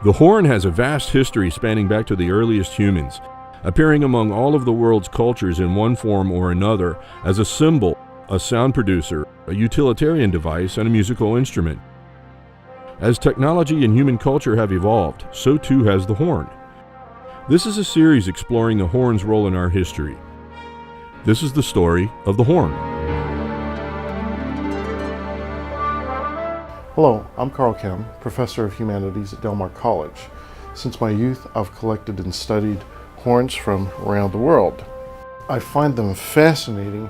The horn has a vast history spanning back to the earliest humans, appearing among all of the world's cultures in one form or another as a symbol, a sound producer, a utilitarian device, and a musical instrument. As technology and human culture have evolved, so too has the horn. This is a series exploring the horn's role in our history. This is the story of the horn. Hello, I'm Karl Kemm, Professor of Humanities at Del Mar College. Since my youth, I've collected and studied horns from around the world. I find them fascinating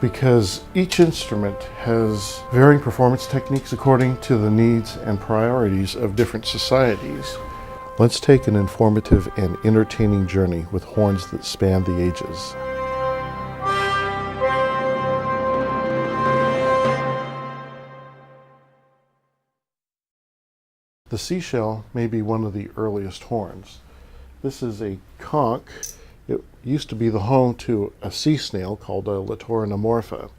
because each instrument has varying performance techniques according to the needs and priorities of different societies. Let's take an informative and entertaining journey with horns that span the ages. The seashell may be one of the earliest horns. This is a conch. It used to be the home to a sea snail called a Littorinomorpha.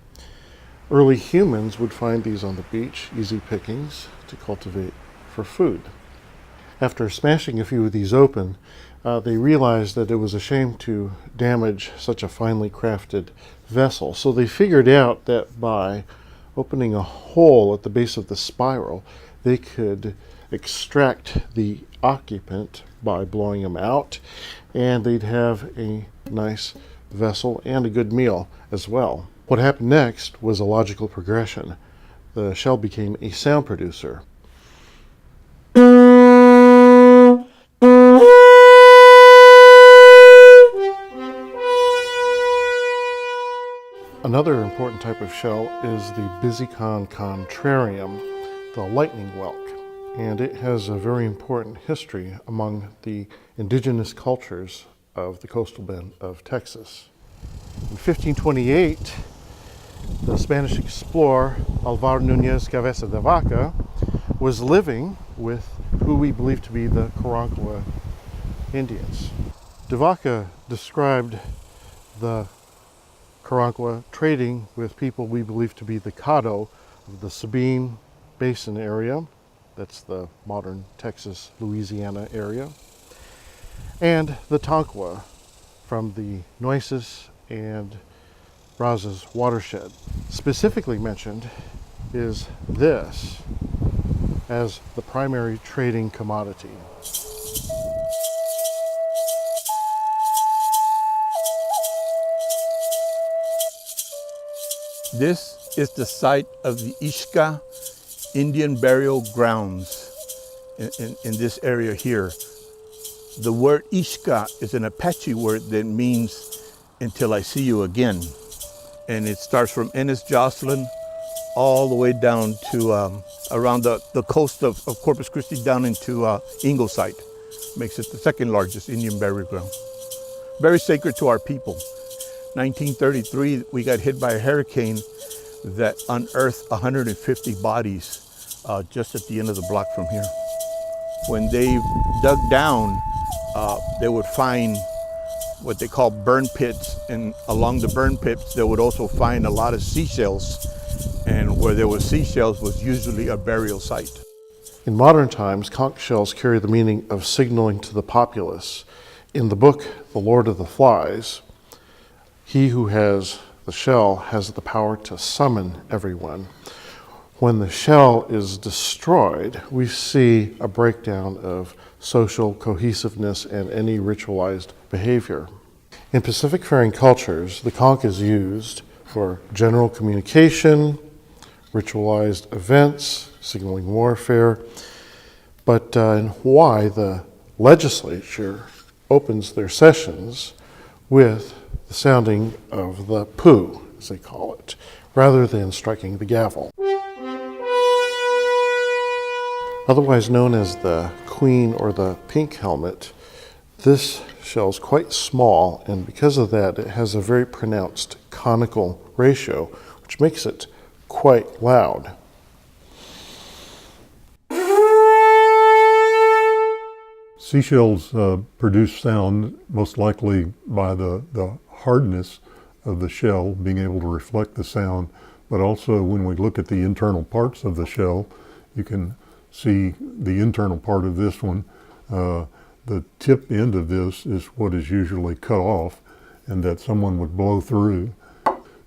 Early humans would find these on the beach, easy pickings to cultivate for food. After smashing a few of these open, they realized that it was a shame to damage such a finely crafted vessel. So they figured out that by opening a hole at the base of the spiral, they could extract the occupant by blowing them out, and they'd have a nice vessel and a good meal as well. What happened next was a logical progression. The shell became a sound producer. Another important type of shell is the Bisicon contrarium, the lightning whelk, and it has a very important history among the indigenous cultures of the coastal bend of Texas. In 1528, the Spanish explorer Alvar Núñez Cabeza de Vaca was living with who we believe to be the Karankawa Indians. De Vaca described the Karankawa trading with people we believe to be the Caddo of the Sabine Basin area. That's the modern Texas, Louisiana area. And the Tonkawa from the Nueces and Brazos watershed. Specifically mentioned is this as the primary trading commodity. This is the site of the Ixca Indian burial grounds in this area here. The word Ixca is an Apache word that means until I see you again. And it starts from Ennis Jocelyn all the way down to around the coast of Corpus Christi down into Ingleside. Makes it the second largest Indian burial ground. Very sacred to our people. 1933, we got hit by a hurricane that unearthed 150 bodies just at the end of the block from here. When they dug down, they would find what they call burn pits, and along the burn pits, they would also find a lot of seashells, and where there was seashells was usually a burial site. In modern times, conch shells carry the meaning of signaling to the populace. In the book, The Lord of the Flies, he who has the shell has the power to summon everyone. When the shell is destroyed, we see a breakdown of social cohesiveness and any ritualized behavior. In Pacific-faring cultures, the conch is used for general communication, ritualized events, signaling warfare, but in Hawaii, the legislature opens their sessions with the sounding of the pu, as they call it, rather than striking the gavel. Otherwise known as the queen or the pink helmet, this shell is quite small, and because of that, it has a very pronounced conical ratio, which makes it quite loud. Seashells produce sound most likely by the hardness of the shell being able to reflect the sound, but also when we look at the internal parts of the shell, you can see the internal part of this one The tip end of this is what is usually cut off and that someone would blow through.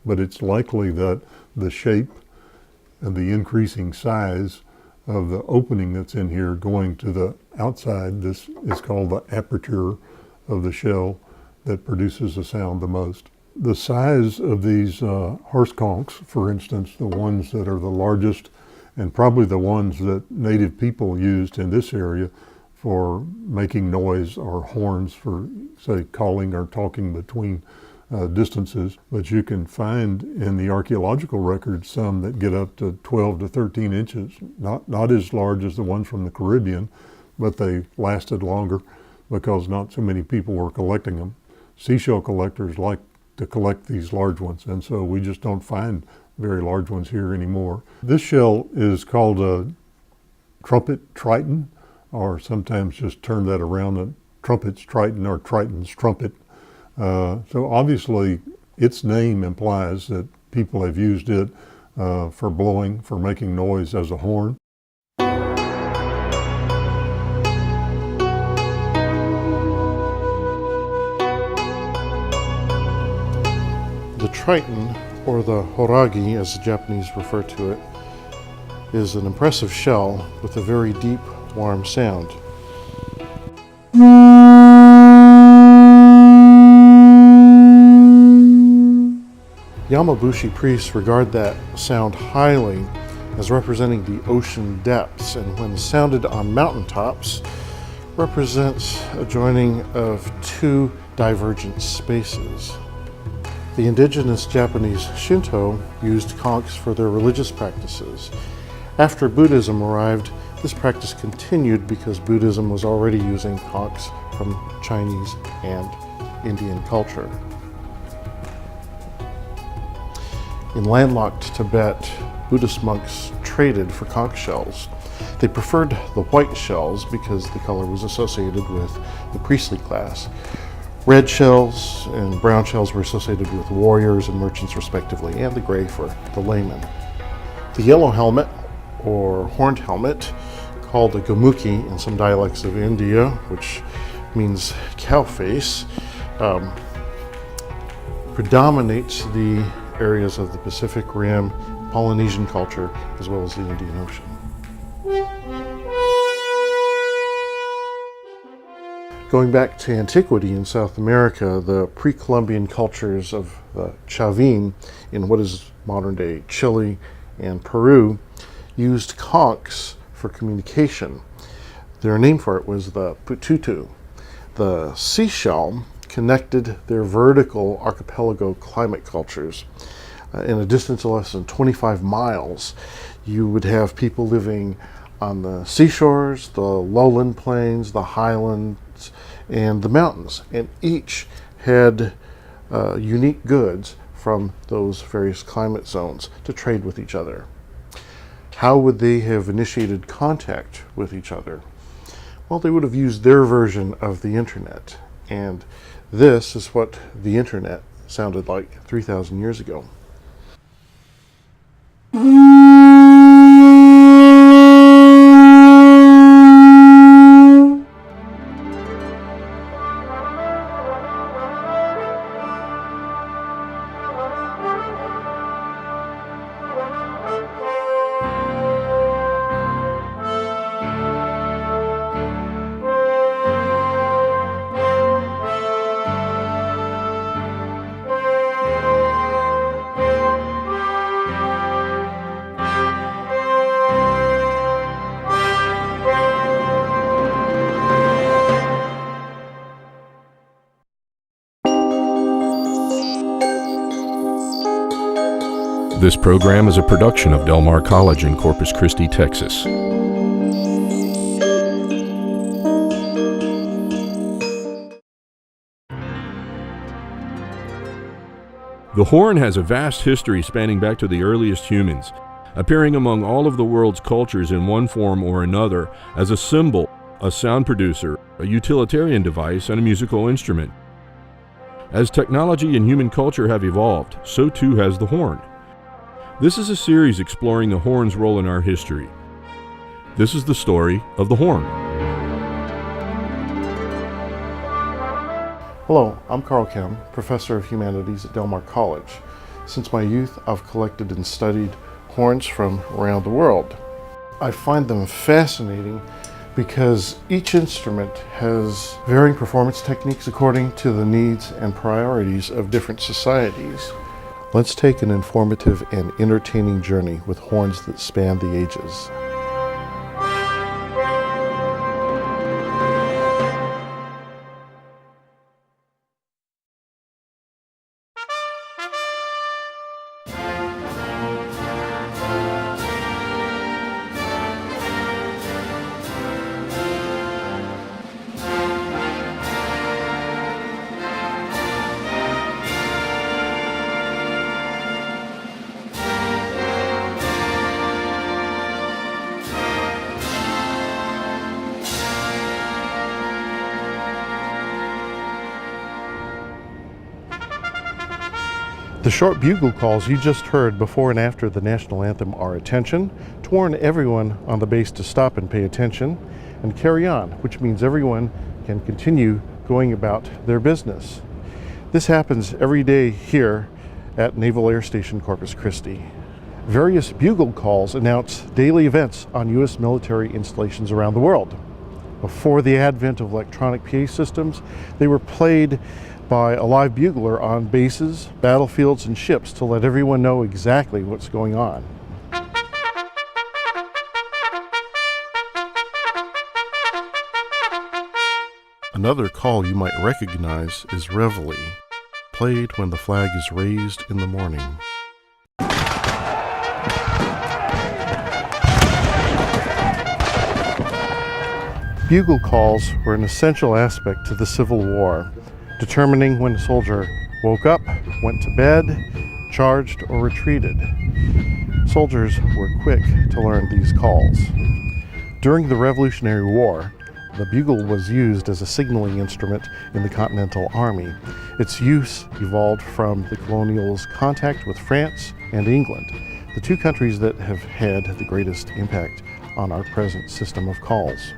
But it's likely that the shape and the increasing size of the opening that's in here going to the outside, this is called the aperture of the shell, that produces the sound the most. The size of these horse conchs, for instance, the ones that are the largest and probably the ones that native people used in this area for making noise or horns for, say, calling or talking between distances. But you can find in the archaeological records some that get up to 12 to 13 inches, not as large as the ones from the Caribbean, but they lasted longer because not so many people were collecting them. Seashell collectors like to collect these large ones, and so we just don't find very large ones here anymore. This shell is called a trumpet triton, or sometimes just turn that around, a trumpet's triton or triton's trumpet. So obviously its name implies that people have used it for blowing, for making noise as a horn. The triton, or the horagi as the Japanese refer to it, is an impressive shell with a very deep, warm sound. Yamabushi priests regard that sound highly as representing the ocean depths, and when sounded on mountaintops, represents a joining of two divergent spaces. The indigenous Japanese Shinto used conchs for their religious practices. After Buddhism arrived, this practice continued because Buddhism was already using conchs from Chinese and Indian culture. In landlocked Tibet, Buddhist monks traded for conch shells. They preferred the white shells because the color was associated with the priestly class. Red shells and brown shells were associated with warriors and merchants respectively, and the gray for the layman. The yellow helmet, or horned helmet, called a gomuki in some dialects of India, which means cow face, predominates the areas of the Pacific Rim, Polynesian culture, as well as the Indian Ocean. Going back to antiquity in South America, the pre-Columbian cultures of the Chavin in what is modern-day Chile and Peru used conchs for communication. Their name for it was the pututu. The seashell connected their vertical archipelago climate cultures. In a distance of less than 25 miles, you would have people living on the seashores, the lowland plains, the highlands, and the mountains, and each had unique goods from those various climate zones to trade with each other. How would they have initiated contact with each other? Well, they would have used their version of the internet, and this is what the internet sounded like 3,000 years ago. This program is a production of Del Mar College in Corpus Christi, Texas. The horn has a vast history spanning back to the earliest humans, appearing among all of the world's cultures in one form or another as a symbol, a sound producer, a utilitarian device, and a musical instrument. As technology and human culture have evolved, so too has the horn. This is a series exploring the horn's role in our history. This is the story of the horn. Hello, I'm Karl Kemm, Professor of Humanities at Del Mar College. Since my youth, I've collected and studied horns from around the world. I find them fascinating because each instrument has varying performance techniques according to the needs and priorities of different societies. Let's take an informative and entertaining journey with horns that span the ages. The short bugle calls you just heard before and after the national anthem are attention, to warn everyone on the base to stop and pay attention, and carry on, which means everyone can continue going about their business. This happens every day here at Naval Air Station Corpus Christi. Various bugle calls announce daily events on U.S. military installations around the world. Before the advent of electronic PA systems, they were played by a live bugler on bases, battlefields, and ships to let everyone know exactly what's going on. Another call you might recognize is Reveille, played when the flag is raised in the morning. Bugle calls were an essential aspect to the Civil War, determining when a soldier woke up, went to bed, charged, or retreated. Soldiers were quick to learn these calls. During the Revolutionary War, the bugle was used as a signaling instrument in the Continental Army. Its use evolved from the colonials' contact with France and England, the two countries that have had the greatest impact on our present system of calls.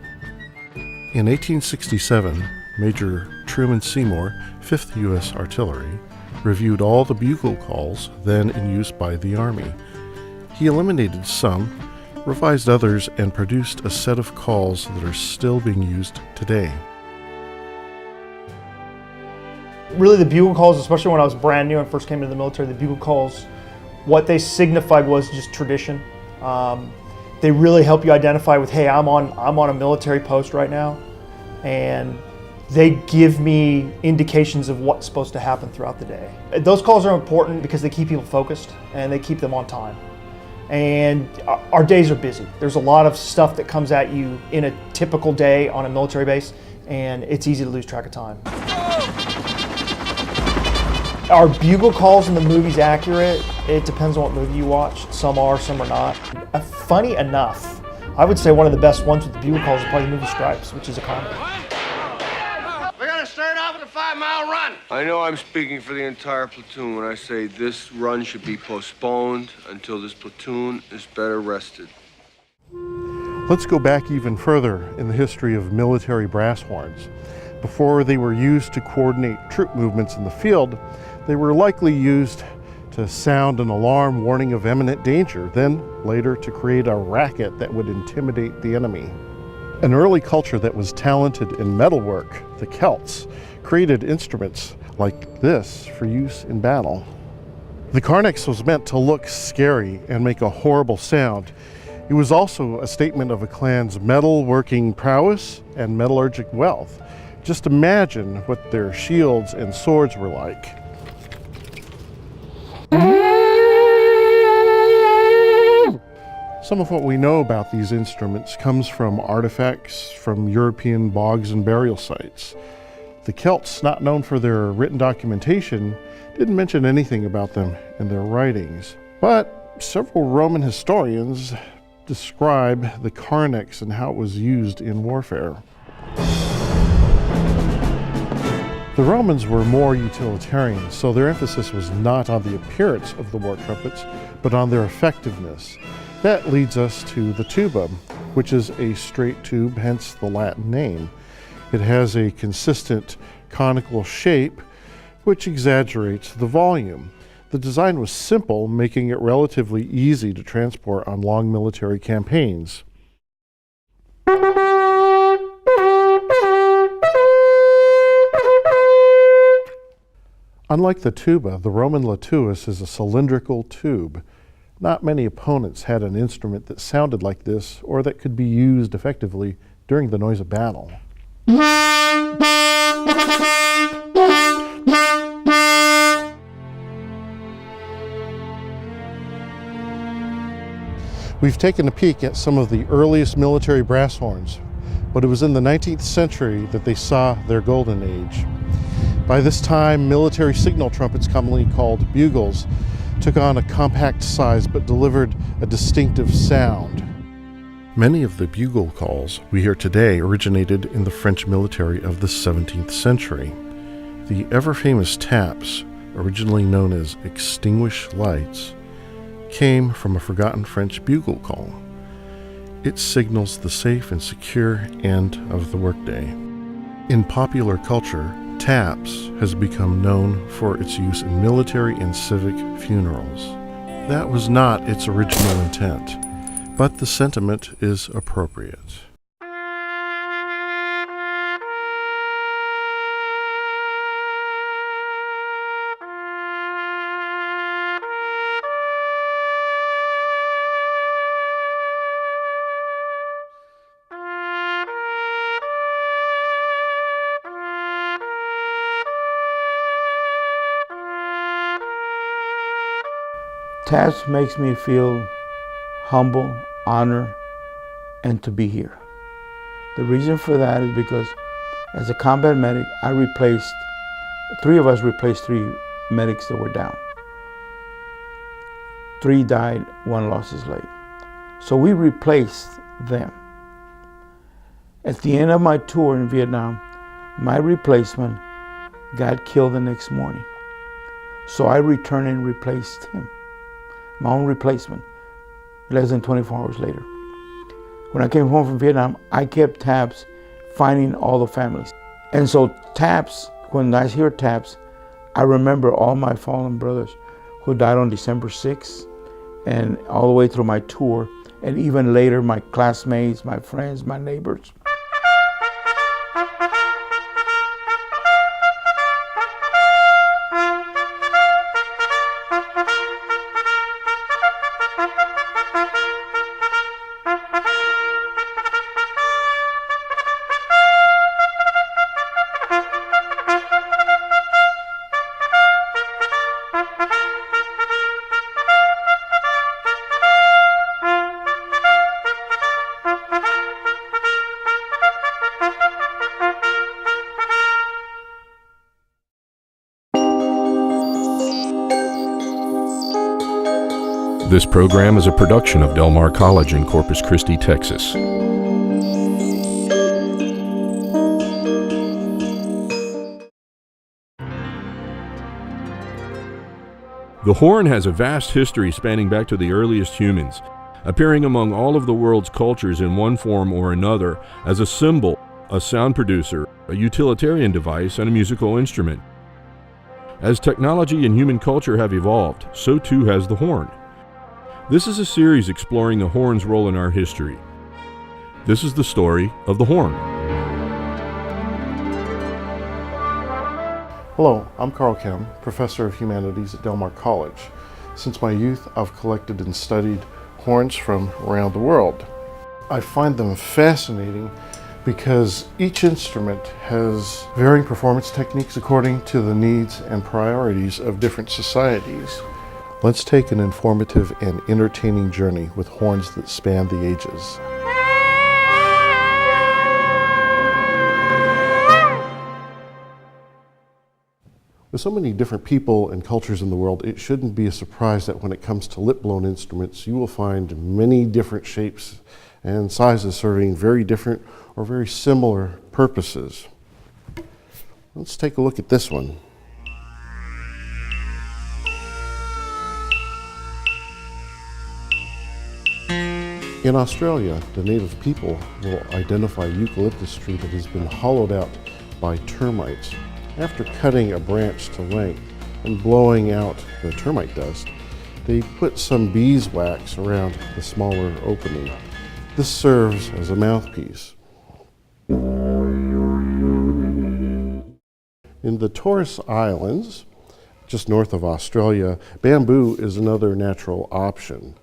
In 1867, Major Truman Seymour, 5th U.S. Artillery, reviewed all the bugle calls then in use by the Army. He eliminated some, revised others, and produced a set of calls that are still being used today. Really, the bugle calls, especially when I was brand new and first came into the military, the bugle calls, what they signified was just tradition. They really help you identify with, hey, I'm on a military post right now, and they give me indications of what's supposed to happen throughout the day. Those calls are important because they keep people focused and they keep them on time. And our days are busy. There's a lot of stuff that comes at you in a typical day on a military base, and it's easy to lose track of time. Are bugle calls in the movies accurate? It depends on what movie you watch. Some are, some are not. Funny enough, I would say one of the best ones with the bugle calls is probably the movie Stripes, which is a comedy. We're gonna start off with a 5-mile run. I know I'm speaking for the entire platoon when I say this run should be postponed until this platoon is better rested. Let's go back even further in the history of military brass horns. Before they were used to coordinate troop movements in the field, they were likely used to sound an alarm warning of imminent danger, then later to create a racket that would intimidate the enemy. An early culture that was talented in metalwork, the Celts, created instruments like this for use in battle. The Carnex was meant to look scary and make a horrible sound. It was also a statement of a clan's metalworking prowess and metallurgic wealth. Just imagine what their shields and swords were like. Some of what we know about these instruments comes from artifacts from European bogs and burial sites. The Celts, not known for their written documentation, didn't mention anything about them in their writings. But several Roman historians describe the Carnex and how it was used in warfare. The Romans were more utilitarian, so their emphasis was not on the appearance of the war trumpets, but on their effectiveness. That leads us to the tuba, which is a straight tube, hence the Latin name. It has a consistent conical shape, which exaggerates the volume. The design was simple, making it relatively easy to transport on long military campaigns. Unlike the tuba, the Roman latuus is a cylindrical tube. Not many opponents had an instrument that sounded like this or that could be used effectively during the noise of battle. We've taken a peek at some of the earliest military brass horns, but it was in the 19th century that they saw their golden age. By this time, military signal trumpets, commonly called bugles, took on a compact size but delivered a distinctive sound. Many of the bugle calls we hear today originated in the French military of the 17th century. The ever-famous taps, originally known as extinguish lights, came from a forgotten French bugle call. It signals the safe and secure end of the workday. In popular culture, taps has become known for its use in military and civic funerals. That was not its original intent, but the sentiment is appropriate. Taps makes me feel humble, honored, and to be here. The reason for that is because as a combat medic, three of us replaced 3 medics that were down. 3 died, 1 lost his leg. So we replaced them. At the end of my tour in Vietnam, my replacement got killed the next morning. So I returned and replaced him. My own replacement, less than 24 hours later. When I came home from Vietnam, I kept tabs finding all the families. And so taps, when I hear taps, I remember all my fallen brothers who died on December 6th and all the way through my tour, and even later my classmates, my friends, my neighbors. This program is a production of Del Mar College in Corpus Christi, Texas. The horn has a vast history spanning back to the earliest humans, appearing among all of the world's cultures in one form or another as a symbol, a sound producer, a utilitarian device, and a musical instrument. As technology and human culture have evolved, so too has the horn. This is a series exploring the horn's role in our history. This is the story of the horn. Hello, I'm Karl Kemm, Professor of Humanities at Del Mar College. Since my youth, I've collected and studied horns from around the world. I find them fascinating because each instrument has varying performance techniques according to the needs and priorities of different societies. Let's take an informative and entertaining journey with horns that span the ages. With so many different people and cultures in the world, it shouldn't be a surprise that when it comes to lip-blown instruments, you will find many different shapes and sizes serving very different or very similar purposes. Let's take a look at this one. In Australia, the native people will identify a eucalyptus tree that has been hollowed out by termites. After cutting a branch to length and blowing out the termite dust, they put some beeswax around the smaller opening. This serves as a mouthpiece. In the Torres Islands, just north of Australia, bamboo is another natural option.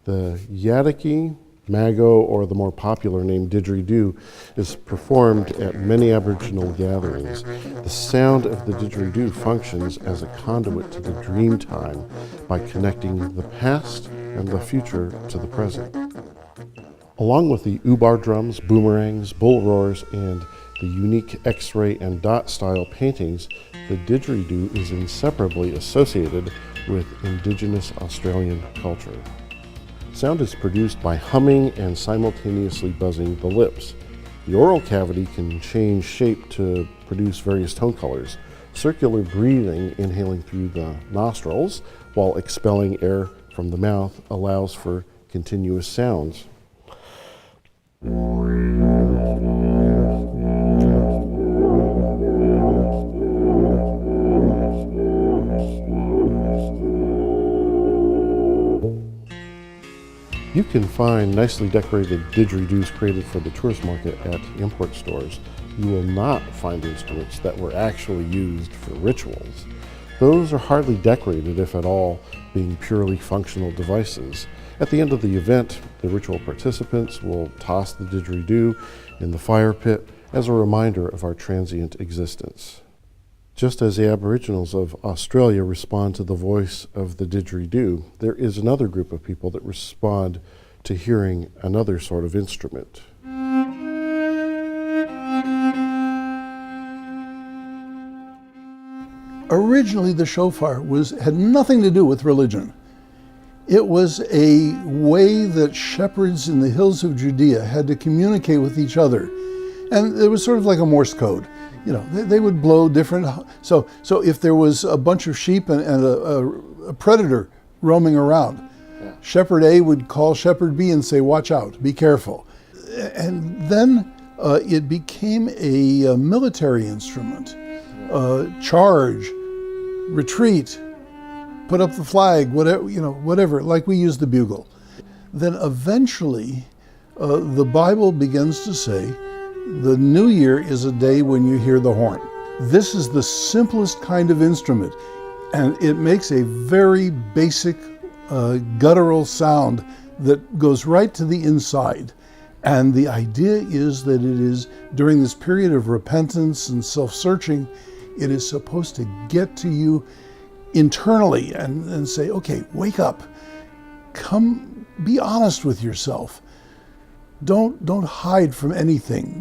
The yadiki, mago, or the more popular name didgeridoo, is performed at many Aboriginal gatherings. The sound of the didgeridoo functions as a conduit to the dream time by connecting the past and the future to the present. Along with the ubar drums, boomerangs, bull roars, and the unique X-ray and dot style paintings, the didgeridoo is inseparably associated with Indigenous Australian culture. Sound is produced by humming and simultaneously buzzing the lips. The oral cavity can change shape to produce various tone colors. Circular breathing, inhaling through the nostrils while expelling air from the mouth, allows for continuous sounds. You can find nicely decorated didgeridoos created for the tourist market at import stores. You will not find instruments that were actually used for rituals. Those are hardly decorated, if at all, being purely functional devices. At the end of the event, the ritual participants will toss the didgeridoo in the fire pit as a reminder of our transient existence. Just as the Aboriginals of Australia respond to the voice of the didgeridoo, there is another group of people that respond to hearing another sort of instrument. Originally, the shofar had nothing to do with religion. It was a way that shepherds in the hills of Judea had to communicate with each other. And it was sort of like a Morse code. You know, they would blow different. So if there was a bunch of sheep and a predator roaming around, Shepherd A would call Shepherd B and say, "Watch out, be careful." And then it became a military instrument. Charge, retreat, put up the flag, whatever, like we use the bugle. Then eventually, the Bible begins to say, the new year is a day when you hear the horn. This is the simplest kind of instrument, and it makes a very basic guttural sound that goes right to the inside. And the idea is that it is, during this period of repentance and self-searching, it is supposed to get to you internally and say, okay, wake up, come, be honest with yourself. Don't hide from anything.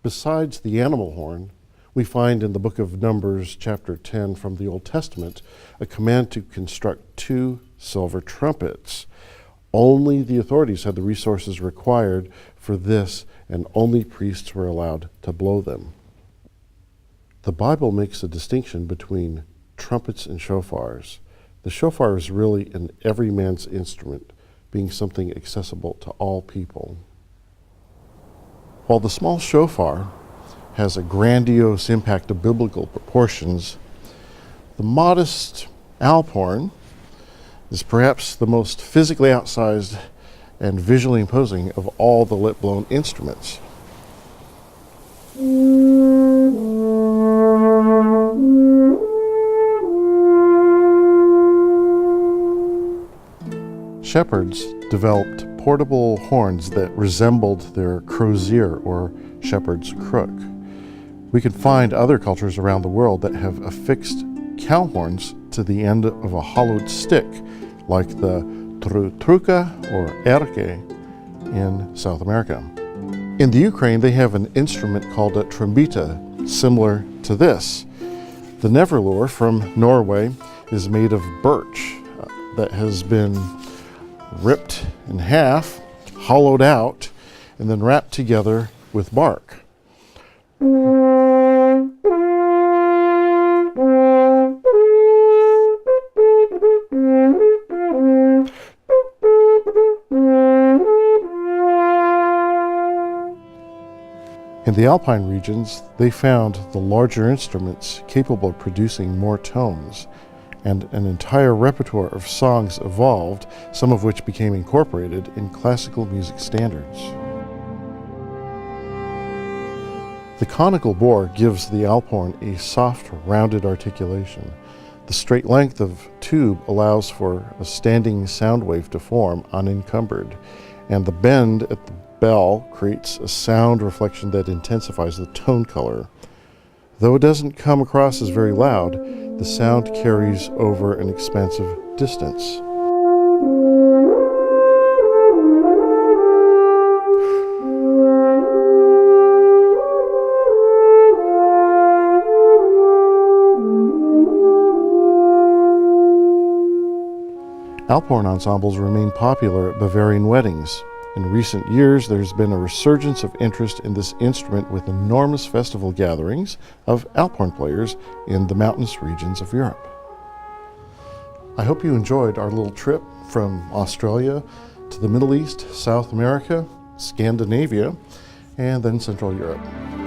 Besides the animal horn, we find in the book of Numbers, chapter 10 from the Old Testament, a command to construct 2 silver trumpets. Only the authorities had the resources required for this, and only priests were allowed to blow them. The Bible makes a distinction between trumpets and shofars. The shofar is really an everyman's instrument, being something accessible to all people. While the small shofar has a grandiose impact of biblical proportions, the modest alp horn is perhaps the most physically outsized and visually imposing of all the lip-blown instruments. Shepherds developed portable horns that resembled their crozier or shepherd's crook. We can find other cultures around the world that have affixed cow horns to the end of a hollowed stick, like the trutruka or erke in South America. In the Ukraine, they have an instrument called a trombita, similar to this. The neverlure from Norway is made of birch that has been ripped in half, hollowed out, and then wrapped together with bark. In the Alpine regions, they found the larger instruments capable of producing more tones, and an entire repertoire of songs evolved, some of which became incorporated in classical music standards. The conical bore gives the alphorn a soft, rounded articulation. The straight length of tube allows for a standing sound wave to form unencumbered, and the bend at the bell creates a sound reflection that intensifies the tone color. Though it doesn't come across as very loud, the sound carries over an expansive distance. Alphorn ensembles remain popular at Bavarian weddings. In recent years, there's been a resurgence of interest in this instrument with enormous festival gatherings of alphorn players in the mountainous regions of Europe. I hope you enjoyed our little trip from Australia to the Middle East, South America, Scandinavia, and then Central Europe.